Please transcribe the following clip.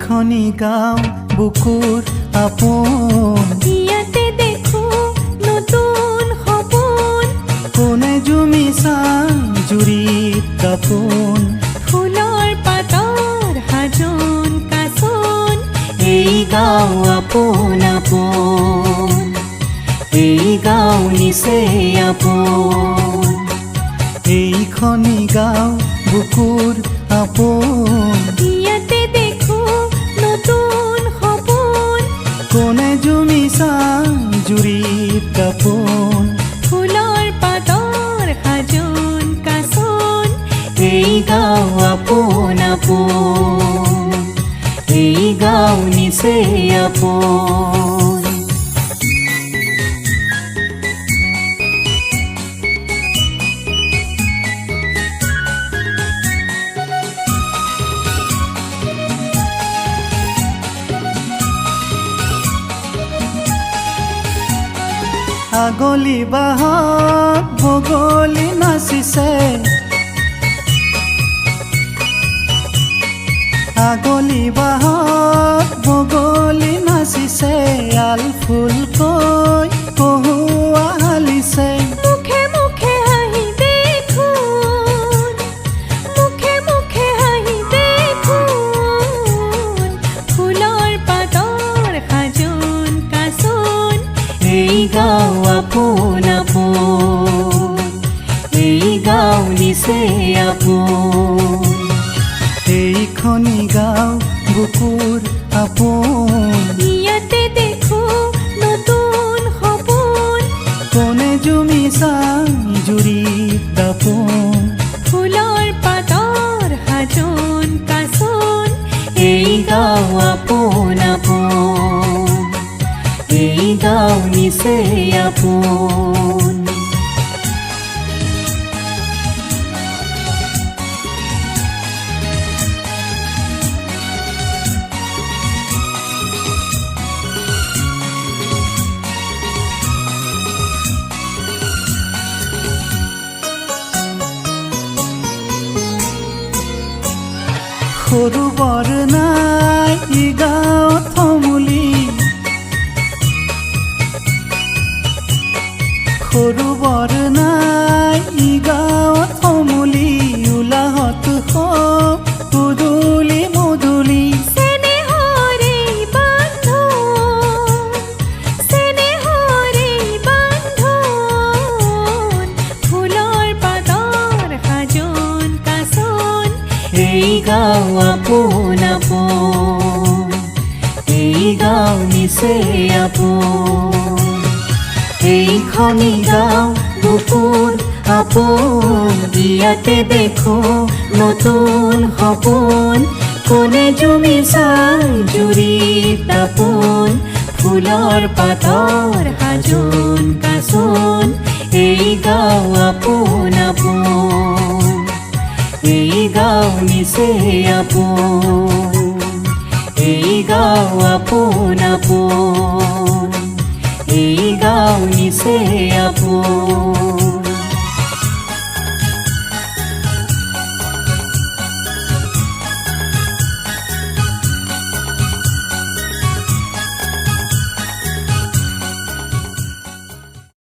এইখনি গাঁও বুকুৰ আপোন, ইয়াতে দেখো নতুন সপোন, কোনে জুমিছা জুৰিত কাপোন, ফুলৰ পাতৰ হাজোন কাচোন। এই গাঁও আপোন আপোন, এই গাঁও নিচেই আপোন, এইখনি গাঁও বুকুৰ আপোন, ইয়াতে দেখো নতুন সপোন, কোনে জুমিছা জুৰিত কাপোন, ফুলৰ পাতৰ হাজোন কাচোন। এই গাঁও আপোন আপোন, এই গাঁও নিচেই আপোন। আগলি বাহত বগলী নাচিছে, আগলি বাহত বগলী নাচিছে, আল ফুলকৈ কহুৱা হালিছে, মুখে মুখে হাঁহি দেখোন, মুখে মুখে হাঁহি দেখোন, ফুলৰ পাতৰ হাজোন কাচোন। এই গাঁও আপোন আপোন, এই গাঁও নিচেই আপোন, এইখনি গাঁও বুকুৰ আপোন, ইয়াতে দেখো নতুন সপোন, কোনে জুমিছা জুৰিত দাপোন, ফুলৰ পাতৰ হাজোন কাচোন। এই গাঁও আপোন আপোন, এই গাঁও নিচেই আপোন। সৰু বৰ নাই ই গাঁৱত থমুলি, সৰু বৰ নাই ই গাঁৱত থমুলি, উলাহত সব পদূলি মধূলি, চেনেহৰে বান্ধোন, চেনেহৰে বান্ধোন, ফুলৰ পাতৰ হাজোন কাচোন। এই গাঁও আপোন আপোন, এই গাঁও নিচেই আপোন, এইখনি গাঁও বুকুৰ আপোন, ইয়াতে দেখো নতুন সপোন, কোনে জুমিছা জুৰিত দাপোন, ফুলৰ পাতৰ হাজোন কাচোন। এই গাঁও আপোন আপোন, এই গাঁও নিচেই আপোন, এই গাঁও আপোন আপোন, এই গাঁও নিচেই আপোন।